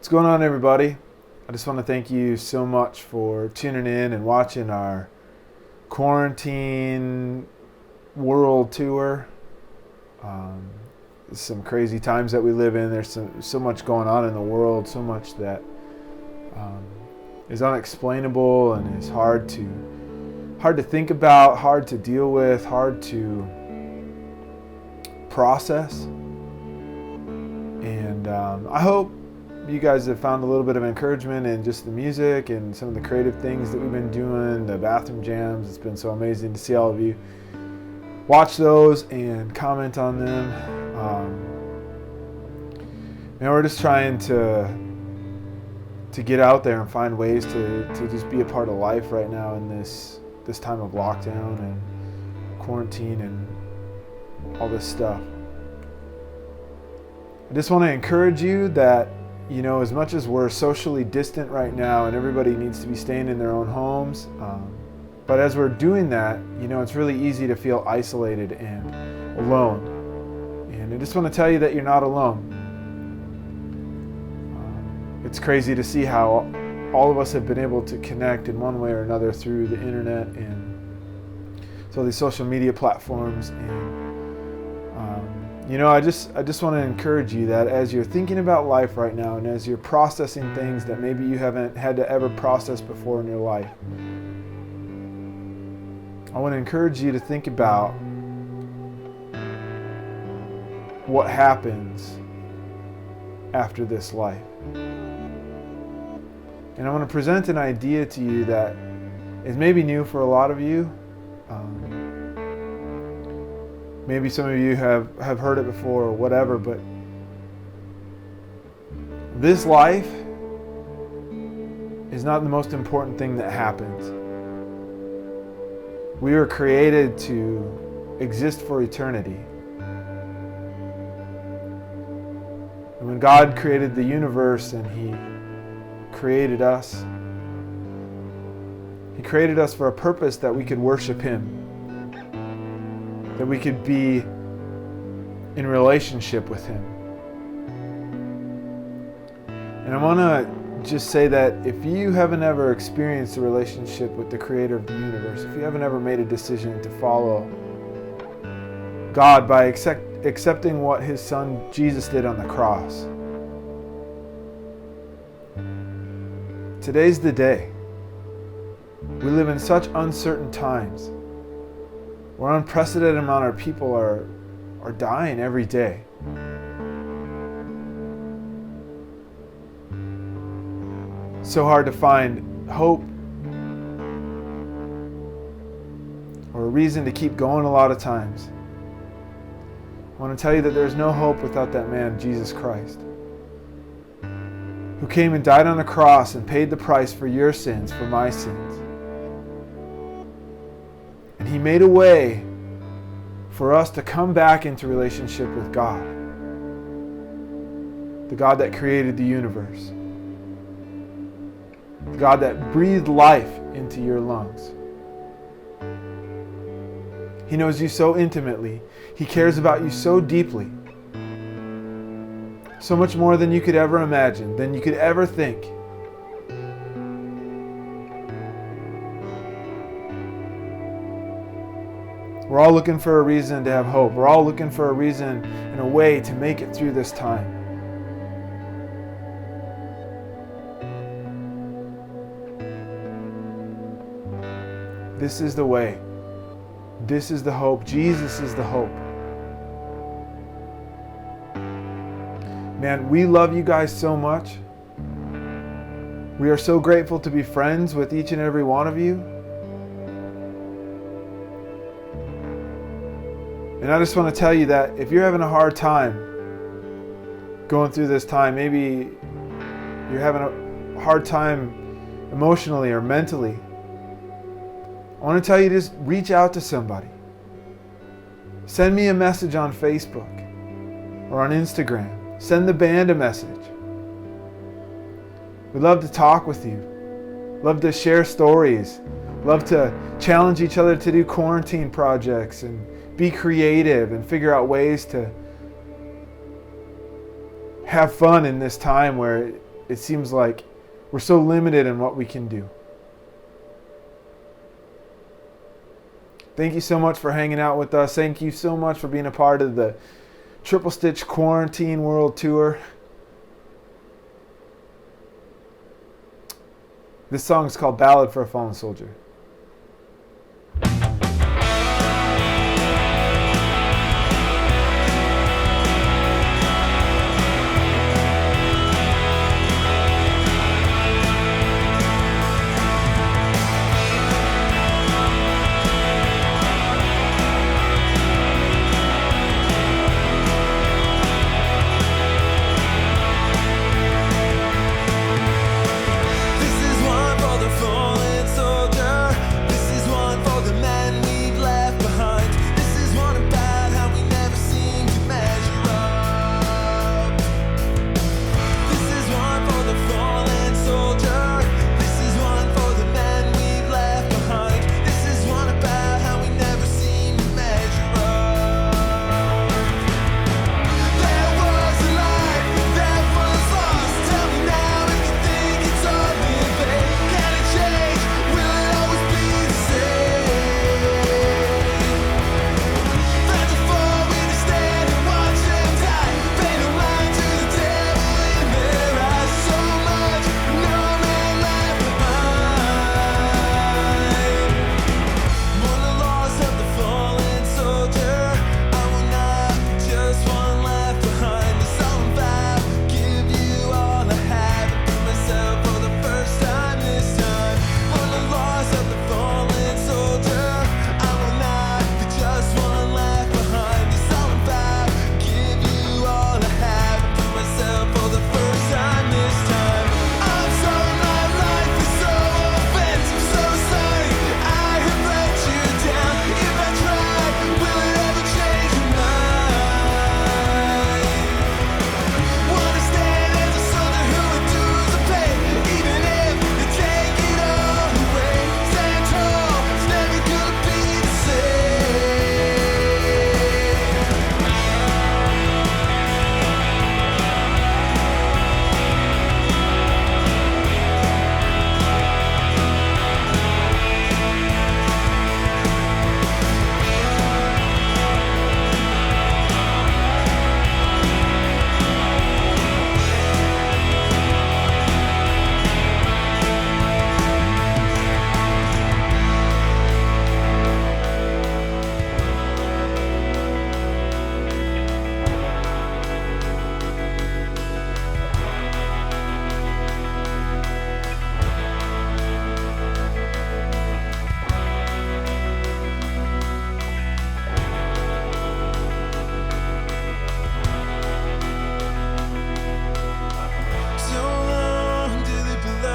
What's going on, everybody? I just want to thank you so much for tuning in and watching our quarantine world tour. Some crazy times that we live in. There's so much going on in the world, so much that is unexplainable and is hard to think about, hard to deal with, hard to process. And I hope you guys have found a little bit of encouragement in just the music and some of the creative things that we've been doing, the bathroom jams. It's been so amazing to see all of you watch those and comment on them. We're just trying to get out there and find ways to just be a part of life right now in this time of lockdown and quarantine and all this stuff. I just want to encourage you that, as much as we're socially distant right now and everybody needs to be staying in their own homes, but as we're doing that, it's really easy to feel isolated and alone. And I just want to tell you that you're not alone. It's crazy to see how all of us have been able to connect in one way or another through the internet and so these social media platforms. And I just want to encourage you that as you're thinking about life right now and as you're processing things that maybe you haven't had to ever process before in your life, I want to encourage you to think about what happens after this life. And I want to present an idea to you that is maybe new for a lot of you. Maybe some of you have heard it before or whatever, but this life is not the most important thing that happens. We were created to exist for eternity. And when God created the universe and He created us, He created us for a purpose that we could worship Him, that we could be in relationship with Him. And I want to just say that if you haven't ever experienced a relationship with the Creator of the universe, if you haven't ever made a decision to follow God by accepting what His Son Jesus did on the cross, today's the day. We live in such uncertain times where an unprecedented amount of people are dying every day. So hard to find hope or a reason to keep going a lot of times. I want to tell you that there's no hope without that man, Jesus Christ, who came and died on a cross and paid the price for your sins, for my sins. And He made a way for us to come back into relationship with God, the God that created the universe, the God that breathed life into your lungs. He knows you so intimately. He cares about you so deeply, so much more than you could ever imagine, than you could ever think. We're all looking for a reason to have hope. We're all looking for a reason and a way to make it through this time. This is the way. This is the hope. Jesus is the hope. Man, we love you guys so much. We are so grateful to be friends with each and every one of you. And I just want to tell you that if you're having a hard time going through this time, maybe you're having a hard time emotionally or mentally, I want to tell you, just reach out to somebody. Send me a message on Facebook or on Instagram. Send the band a message. We'd love to talk with you. Love to share stories. Love to challenge each other to do quarantine projects and be creative and figure out ways to have fun in this time where it seems like we're so limited in what we can do. Thank you so much for hanging out with us. Thank you so much for being a part of the Triple Stitch Quarantine World Tour. This song is called Ballad for a Fallen Soldier.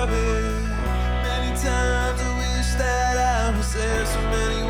Many times I wish that I was there. So many